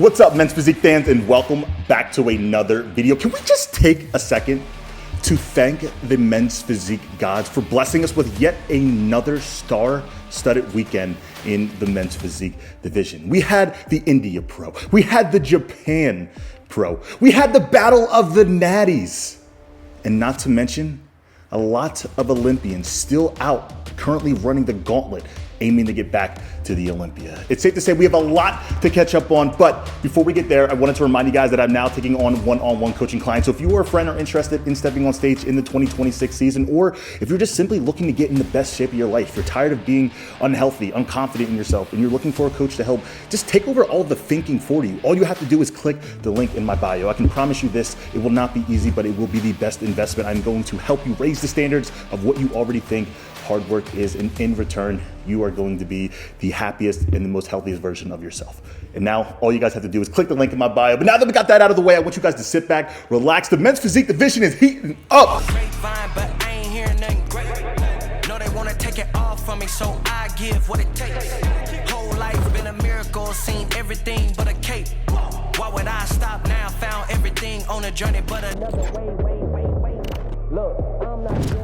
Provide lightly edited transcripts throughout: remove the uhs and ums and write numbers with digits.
What's up, Men's Physique fans, and welcome back to another video. Can we just take a second to thank the Men's Physique gods for blessing us with yet another star-studded weekend in the Men's Physique division? We had the India Pro, we had the Japan Pro, we had the Battle of the Natties, and not to mention a lot of Olympians still out currently running the gauntlet, aiming to get back to the Olympia. It's safe to say we have a lot to catch up on, but before we get there, I wanted to remind you guys that I'm now taking on one-on-one coaching clients. So if you are a friend or interested in stepping on stage in the 2026 season, or if you're just simply looking to get in the best shape of your life, you're tired of being unhealthy, unconfident in yourself, and you're looking for a coach to help just take over all the thinking for you, all you have to do is click the link in my bio. I can promise you this, it will not be easy, but it will be the best investment. I'm going to help you raise the standards of what you already think hard work is, and in return, you are going to be the happiest and the most healthiest version of yourself. And now, all you guys have to do is click the link in my bio. But now that we got that out of the way, I want you guys to sit back, relax. The Men's Physique division is heating up. But I ain't hearing nothing great. No, they wanna take it off from me, so I give what it takes. Whole life been a miracle, seen everything but a cape. Why would I stop now? Found everything on a journey, but another way. Look.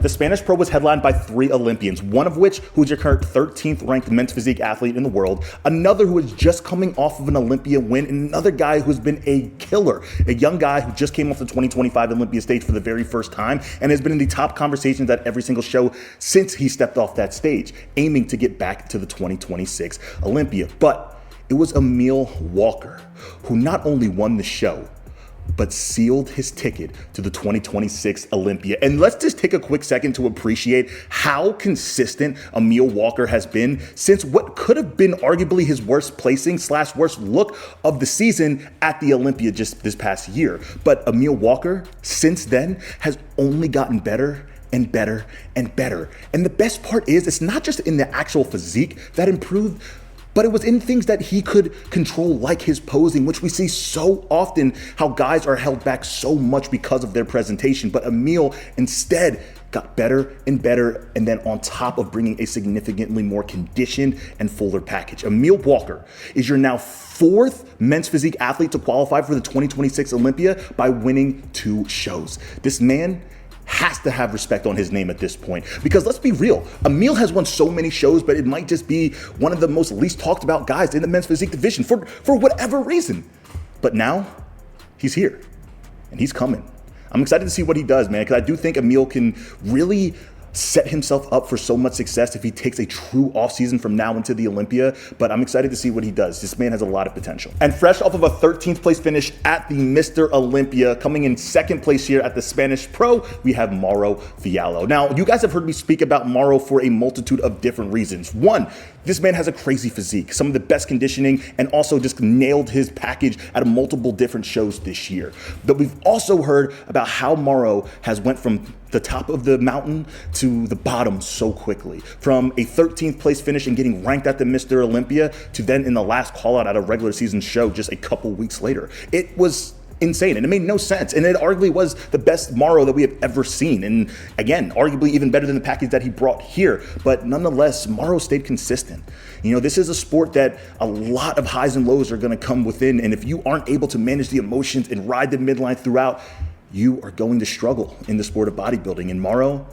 The Spanish Pro was headlined by 3 Olympians, one of which who is your current 13th ranked men's physique athlete in the world, another who is just coming off of an Olympia win, and another guy who's been a killer, a young guy who just came off the 2025 Olympia stage for the very first time and has been in the top conversations at every single show since he stepped off that stage, aiming to get back to the 2026 Olympia. But it was Emil Walker who not only won the show, but sealed his ticket to the 2026 Olympia. And let's just take a quick second to appreciate how consistent Emil Walker has been since what could have been arguably his worst placing / worst look of the season at the Olympia just this past year. But Emil Walker, since then, has only gotten better and better and better. And the best part is, it's not just in the actual physique that improved, but it was in things that he could control, like his posing, which we see so often how guys are held back so much because of their presentation. But Emil instead got better and better, and then on top of bringing a significantly more conditioned and fuller package. Emil Walker is your now 4th men's physique athlete to qualify for the 2026 Olympia by winning 2 shows. This man has to have respect on his name at this point, because let's be real, Emil has won so many shows, but it might just be one of the most least talked about guys in the men's physique division for whatever reason. But now he's here and he's coming. I'm excited to see what he does, man, because I do think Emil can really set himself up for so much success if he takes a true offseason from now into the Olympia, but I'm excited to see what he does. This man has a lot of potential. And fresh off of a 13th place finish at the Mr. Olympia, coming in 2nd place here at the Spanish Pro, we have Mauro Fiallo. Now, you guys have heard me speak about Mauro for a multitude of different reasons. One, this man has a crazy physique, some of the best conditioning, and also just nailed his package at multiple different shows this year. But we've also heard about how Mauro has went from the top of the mountain to the bottom so quickly, from a 13th place finish and getting ranked at the Mr. Olympia to then in the last call out at a regular season show just a couple weeks later. It was insane, and it made no sense, and it arguably was the best Mauro that we have ever seen, and again, arguably even better than the package that he brought here. But nonetheless, Mauro stayed consistent. You know, this is a sport that a lot of highs and lows are going to come within, and if you aren't able to manage the emotions and ride the midline throughout, you are going to struggle in the sport of bodybuilding. And Mauro,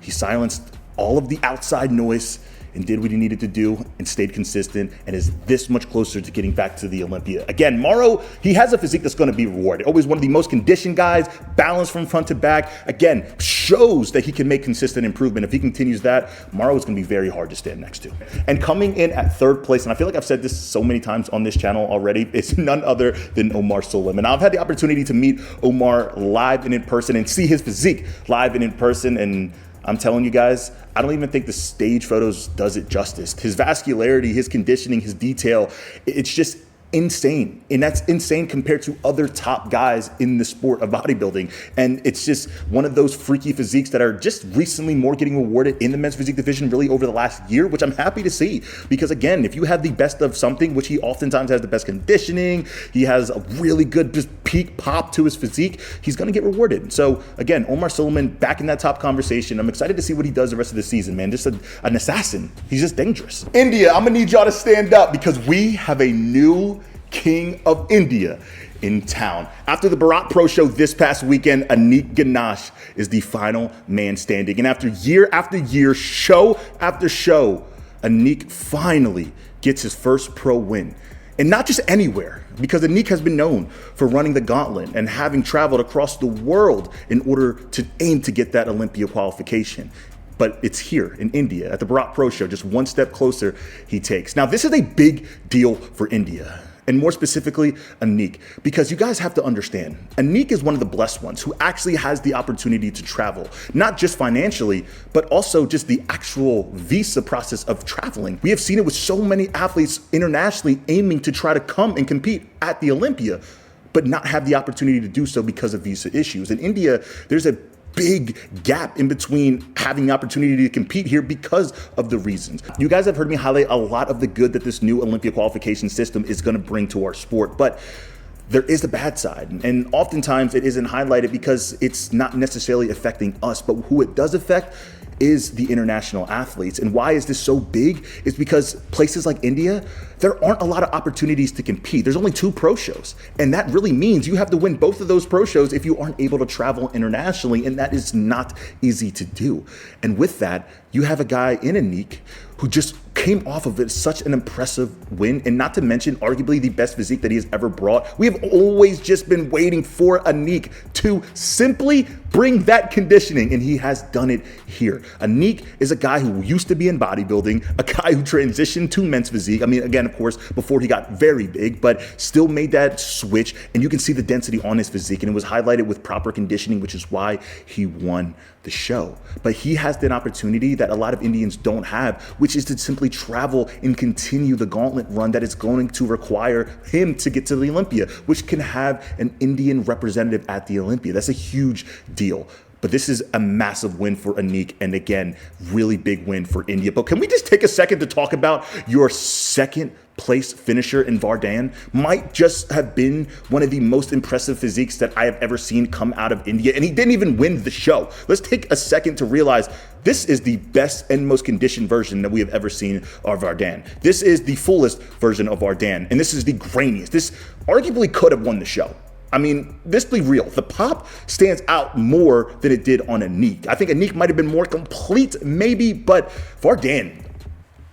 he silenced all of the outside noise and did what he needed to do and stayed consistent and is this much closer to getting back to the Olympia. Again, Mauro, he has a physique that's going to be rewarded. Always one of the most conditioned guys, balanced from front to back. Again, shows that he can make consistent improvement. If he continues that, Mauro is going to be very hard to stand next to. And coming in at 3rd place, and I feel like I've said this so many times on this channel already, it's none other than Omar Solim. And I've had the opportunity to meet Omar live and in person and see his physique live and in person, and I'm telling you guys, I don't even think the stage photos does it justice. His vascularity, his conditioning, his detail, it's just insane. And that's insane compared to other top guys in the sport of bodybuilding. And it's just one of those freaky physiques that are just recently more getting rewarded in the men's physique division really over the last year, which I'm happy to see. Because again, if you have the best of something, which he oftentimes has the best conditioning, he has a really good just peak pop to his physique, he's going to get rewarded. So again, Omar Suleiman back in that top conversation. I'm excited to see what he does the rest of the season, man. Just an assassin. He's just dangerous. India, I'm going to need y'all to stand up because we have a new King of India in town. After the Bharat Pro Show this past weekend, Anik Ganesh is the final man standing. And after year, show after show, Anik finally gets his first pro win. And not just anywhere, because Anik has been known for running the gauntlet and having traveled across the world in order to aim to get that Olympia qualification. But it's here in India at the Bharat Pro Show, just one step closer he takes. Now, this is a big deal for India, and more specifically, Anik, because you guys have to understand, Anik is one of the blessed ones who actually has the opportunity to travel, not just financially, but also just the actual visa process of traveling. We have seen it with so many athletes internationally aiming to try to come and compete at the Olympia, but not have the opportunity to do so because of visa issues. In India, there's a big gap in between having the opportunity to compete here because of the reasons. You guys have heard me highlight a lot of the good that this new Olympia qualification system is going to bring to our sport, but there is the bad side, and oftentimes it isn't highlighted because it's not necessarily affecting us, but who it does affect is the international athletes. And why is this so big? Is because places like India, there aren't a lot of opportunities to compete. There's only 2 pro shows. And that really means you have to win both of those pro shows if you aren't able to travel internationally. And that is not easy to do. And with that, you have a guy in Anik who just came off of it, such an impressive win, and not to mention arguably the best physique that he has ever brought. We have always just been waiting for Anik to simply bring that conditioning, and he has done it here. Anik is a guy who used to be in bodybuilding, a guy who transitioned to men's physique. I mean, again, of course, before he got very big, but still made that switch, and you can see the density on his physique, and it was highlighted with proper conditioning, which is why he won the show. But he has an opportunity that a lot of Indians don't have, which is to simply travel and continue the gauntlet run that is going to require him to get to the Olympia, which can have an Indian representative at the Olympia. That's a huge deal. But this is a massive win for Anik, and again, really big win for India. But can we just take a second to talk about your second place finisher in Weider? Might just have been one of the most impressive physiques that I have ever seen come out of India, and he didn't even win the show. Let's take a second to realize this is the best and most conditioned version that we have ever seen of Weider. This is the fullest version of Weider, and this is the grainiest. This arguably could have won the show. I mean, let's be real. The pop stands out more than it did on Anik. I think Anik might have been more complete, maybe, but Weider,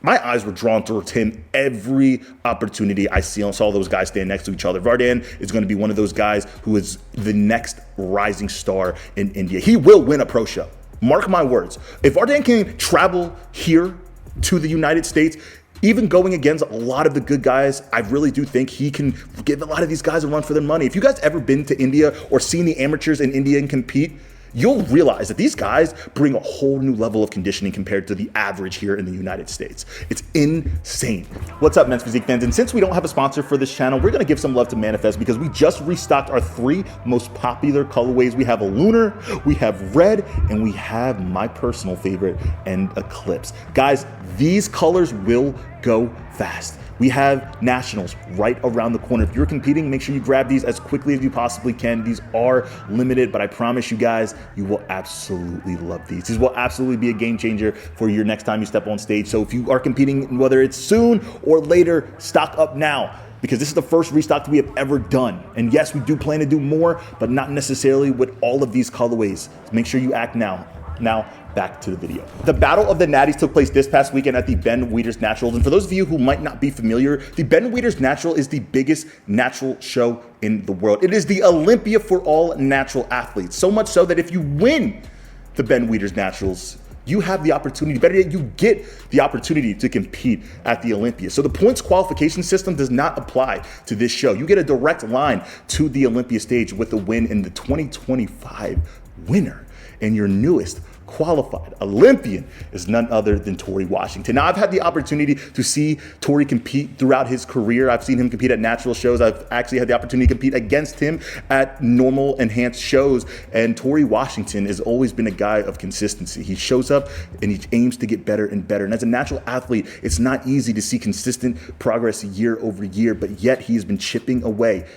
my eyes were drawn towards him every opportunity I saw those guys stand next to each other. Weider is going to be one of those guys who is the next rising star in India. He will win a pro show. Mark my words. If Weider can travel here to the United States, even going against a lot of the good guys, I really do think he can give a lot of these guys a run for their money. If you guys ever been to India or seen the amateurs in India and compete, you'll realize that these guys bring a whole new level of conditioning compared to the average here in the United States. It's insane. What's up, Men's Physique fans? And since we don't have a sponsor for this channel, we're gonna give some love to Manifest because we just restocked our 3 most popular colorways. We have a lunar, we have red, and we have my personal favorite, and Eclipse. Guys, these colors will go fast. We have nationals right around the corner. If you're competing, make sure you grab these as quickly as you possibly can. These are limited, but I promise you guys, you will absolutely love these. These will absolutely be a game changer for your next time you step on stage. So if you are competing, whether it's soon or later, stock up now, because this is the first restock that we have ever done. And yes, we do plan to do more, but not necessarily with all of these colorways. So make sure you act now. Now, back to the video. The Battle of the Natties took place this past weekend at the Ben Wieder's Naturals. And for those of you who might not be familiar, the Ben Wieder's Natural is the biggest natural show in the world. It is the Olympia for all natural athletes. So much so that if you win the Ben Wieder's Naturals, you have the opportunity, better yet, you get the opportunity to compete at the Olympia. So the points qualification system does not apply to this show. You get a direct line to the Olympia stage with the win in the 2025 winner. And your newest qualified Olympian is none other than Tory Washington. Now, I've had the opportunity to see Tory compete throughout his career. I've seen him compete at natural shows. I've actually had the opportunity to compete against him at normal enhanced shows. And Tory Washington has always been a guy of consistency. He shows up and he aims to get better and better. And as a natural athlete, it's not easy to see consistent progress year over year, but yet he has been chipping away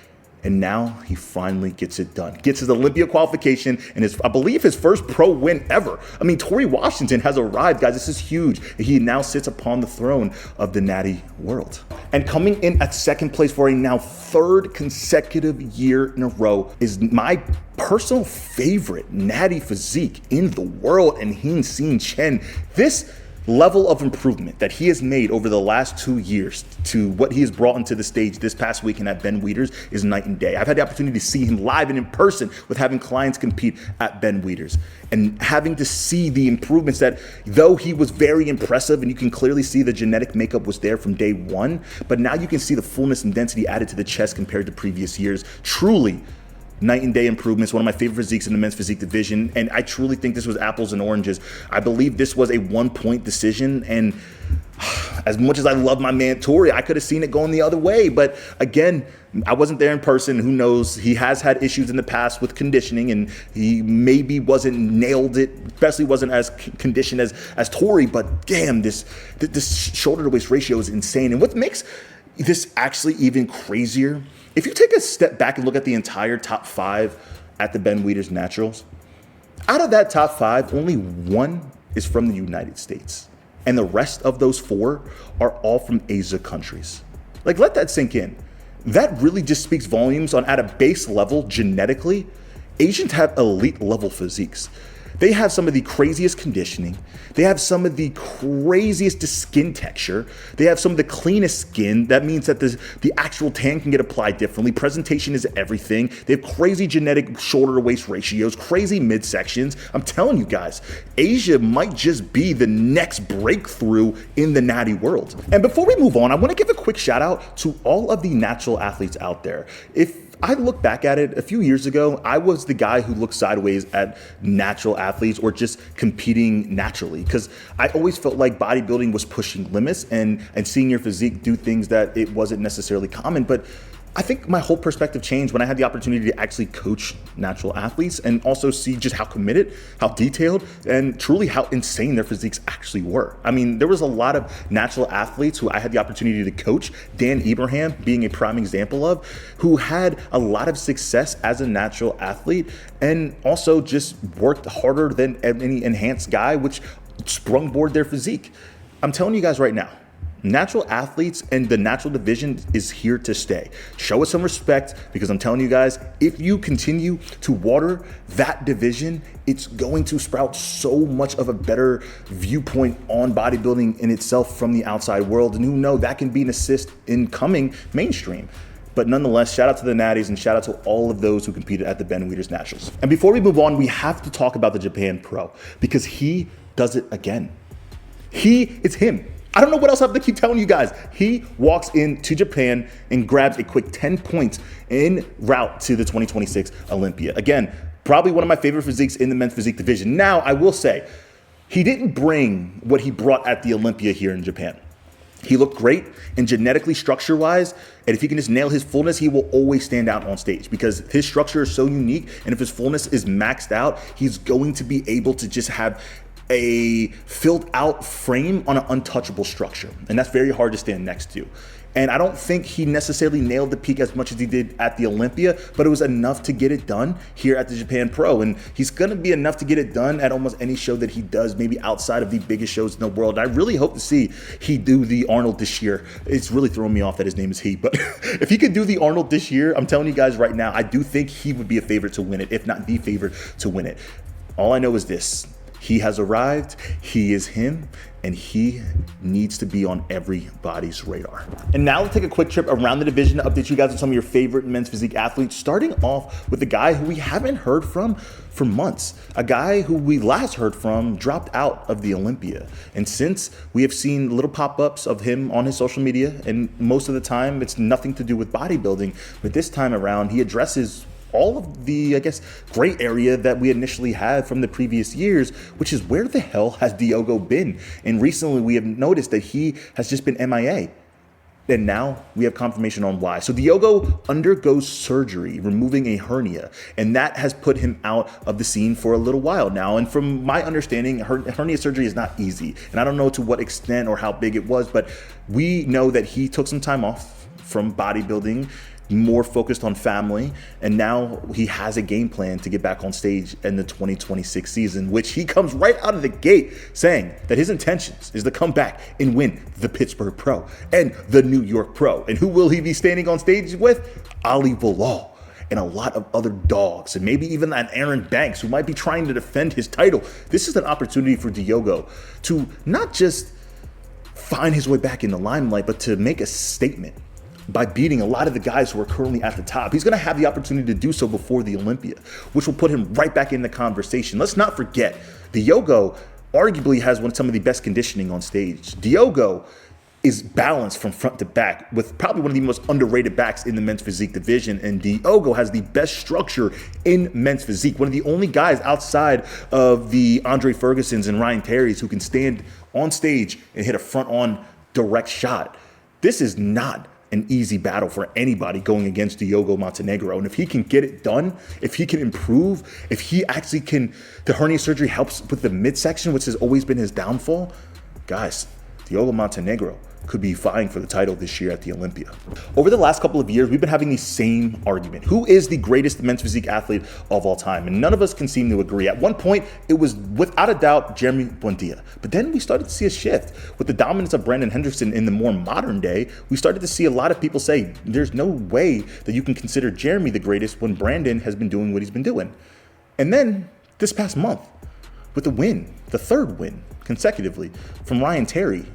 And now he finally gets it done. Gets his Olympia qualification and I believe his first pro win ever. I mean, Torrey Washington has arrived, guys. This is huge. He now sits upon the throne of the Natty world. And coming in at second place for a now third consecutive year in a row is my personal favorite Natty physique in the world, and Heen Seen Chen. This level of improvement that he has made over the last 2 years to what he has brought into the stage this past weekend at Ben Wider's is night and day. I've had the opportunity to see him live and in person with having clients compete at Ben Wider's and having to see the improvements that, though he was very impressive and you can clearly see the genetic makeup was there from day one, but now you can see the fullness and density added to the chest compared to previous years. Truly night and day improvements, one of my favorite physiques in the men's physique division, and I truly think this was apples and oranges. I believe this was a 1-point decision, and as much as I love my man Torrey, I could have seen it going the other way, but again, I wasn't there in person. Who knows? He has had issues in the past with conditioning, and he maybe wasn't nailed it, especially wasn't as conditioned as Torrey, but damn, this shoulder to waist ratio is insane. And what makes this actually even crazier, if you take a step back and look at the entire top 5 at the Ben Wider's Naturals, out of that top 5, only 1 is from the United States. And the rest of those 4 are all from Asia countries. Like, let that sink in. That really just speaks volumes on, at a base level, genetically, Asians have elite level physiques. They have some of the craziest conditioning. They have some of the craziest skin texture. They have some of the cleanest skin. That means that the actual tan can get applied differently. Presentation is everything. They have crazy genetic shoulder to waist ratios, crazy midsections. I'm telling you guys, Asia might just be the next breakthrough in the natty world. And before we move on, I want to give a quick shout out to all of the natural athletes out there. If I look back at it a few years ago, I was the guy who looked sideways at natural athletes or just competing naturally, because I always felt like bodybuilding was pushing limits and seeing your physique do things that it wasn't necessarily common. But I think my whole perspective changed when I had the opportunity to actually coach natural athletes and also see just how committed, how detailed, and truly how insane their physiques actually were. I mean, there was a lot of natural athletes who I had the opportunity to coach, Dan Ibrahim being a prime example of, who had a lot of success as a natural athlete and also just worked harder than any enhanced guy, which sprungboard their physique. I'm telling you guys right now, natural athletes and the natural division is here to stay. Show us some respect, because I'm telling you guys, if you continue to water that division, it's going to sprout so much of a better viewpoint on bodybuilding in itself from the outside world. And who knows, that can be an assist in coming mainstream. But nonetheless, shout out to the Natties and shout out to all of those who competed at the Ben Wider's Naturals. And before we move on, we have to talk about the Japan Pro, because he does it again. It's him. I don't know what else I have to keep telling you guys. He walks into Japan and grabs a quick 10 points en route to the 2026 Olympia. Again, probably one of my favorite physiques in the men's physique division. Now, I will say, he didn't bring what he brought at the Olympia here in Japan. He looked great, and genetically, structure-wise, and if he can just nail his fullness, he will always stand out on stage, because his structure is so unique, and if his fullness is maxed out, he's going to be able to just have a filled out frame on an untouchable structure. And that's very hard to stand next to. And I don't think he necessarily nailed the peak as much as he did at the Olympia, but it was enough to get it done here at the Japan Pro. And he's gonna be enough to get it done at almost any show that he does, maybe outside of the biggest shows in the world. I really hope to see he do the Arnold this year. It's really throwing me off that his name is he, but if he could do the Arnold this year, I'm telling you guys right now, I do think he would be a favorite to win it, if not the favorite to win it. All I know is this: he has arrived, he is him, and he needs to be on everybody's radar. And now let's take a quick trip around the division to update you guys on some of your favorite men's physique athletes, starting off with a guy who we haven't heard from for months. A guy who we last heard from dropped out of the Olympia. And since we have seen little pop-ups of him on his social media, and most of the time it's nothing to do with bodybuilding, but this time around he addresses all of the, I guess, gray area that we initially had from the previous years, which is where the hell has Diogo been? And recently we have noticed that he has just been MIA. And now we have confirmation on why. So Diogo undergoes surgery, removing a hernia, and that has put him out of the scene for a little while now. And from my understanding, hernia surgery is not easy. And I don't know to what extent or how big it was, but we know that he took some time off from bodybuilding, more focused on family, and now he has a game plan to get back on stage in the 2026 season, which he comes right out of the gate saying that his intentions is to come back and win the Pittsburgh Pro and the New York Pro. And who will he be standing on stage with? Ali Bilal and a lot of other dogs, and maybe even an Aaron Banks who might be trying to defend his title. This is an opportunity for Diogo to not just find his way back in the limelight, but to make a statement by beating a lot of the guys who are currently at the top. He's going to have the opportunity to do so before the Olympia, which will put him right back in the conversation. Let's not forget, Diogo arguably has some of the best conditioning on stage. Diogo is balanced from front to back with probably one of the most underrated backs in the men's physique division. And Diogo has the best structure in men's physique. One of the only guys outside of the Andre Fergusons and Ryan Terrys who can stand on stage and hit a front-on direct shot. This is not an easy battle for anybody going against Diogo Montenegro. And if he can get it done, if he can improve, if he actually can, the hernia surgery helps with the midsection, which has always been his downfall, guys, Diogo Montenegro could be vying for the title this year at the Olympia. Over the last couple of years, we've been having the same argument. Who is the greatest men's physique athlete of all time? And none of us can seem to agree. At one point, it was without a doubt Jeremy Buendia. But then we started to see a shift. With the dominance of Brandon Henderson in the more modern day, we started to see a lot of people say, there's no way that you can consider Jeremy the greatest when Brandon has been doing what he's been doing. And then this past month, with the win, the third win consecutively from Ryan Terry,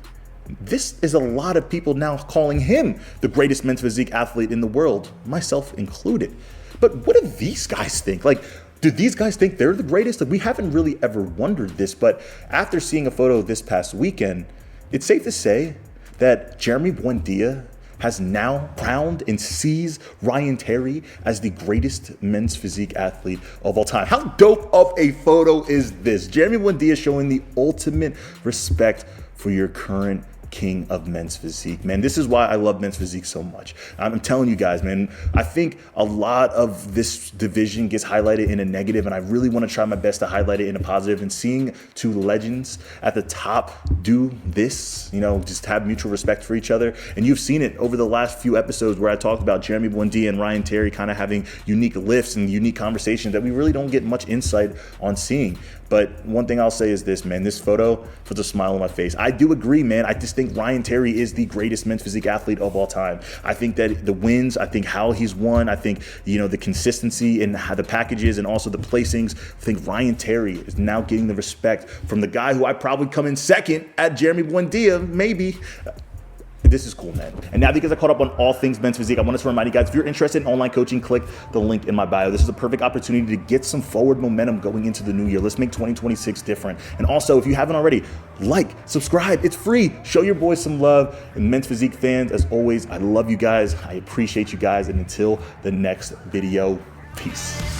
this is a lot of people now calling him the greatest men's physique athlete in the world, myself included. But what do these guys think? Like, do these guys think they're the greatest? Like, we haven't really ever wondered this, but after seeing a photo this past weekend, it's safe to say that Jeremy Buendia has now crowned and sees Ryan Terry as the greatest men's physique athlete of all time. How dope of a photo is this? Jeremy Buendia showing the ultimate respect for your current king of men's physique. Man, this is why I love men's physique so much. I'm telling you guys, man, I think a lot of this division gets highlighted in a negative, and I really want to try my best to highlight it in a positive. And seeing two legends at the top do this, you know, just have mutual respect for each other. And you've seen it over the last few episodes where I talked about Jeremy Buendia and Ryan Terry kind of having unique lifts and unique conversations that we really don't get much insight on seeing. But one thing I'll say is this, man, this photo puts a smile on my face. I do agree, man. I just think Ryan Terry is the greatest men's physique athlete of all time. I think that the wins, I think how he's won, I think, you know, the consistency and how the packages and also the placings. I think Ryan Terry is now getting the respect from the guy who I probably come in second at Jeremy Buendia, maybe. This is cool, man. And now, because I caught up on all things men's physique, I want to remind you guys, if you're interested in online coaching, click the link in my bio. This is a perfect opportunity to get some forward momentum going into the new year. Let's make 2026 different. And also, if you haven't already, like, subscribe. It's free. Show your boys some love. And men's physique fans, as always, I love you guys. I appreciate you guys. And until the next video, peace.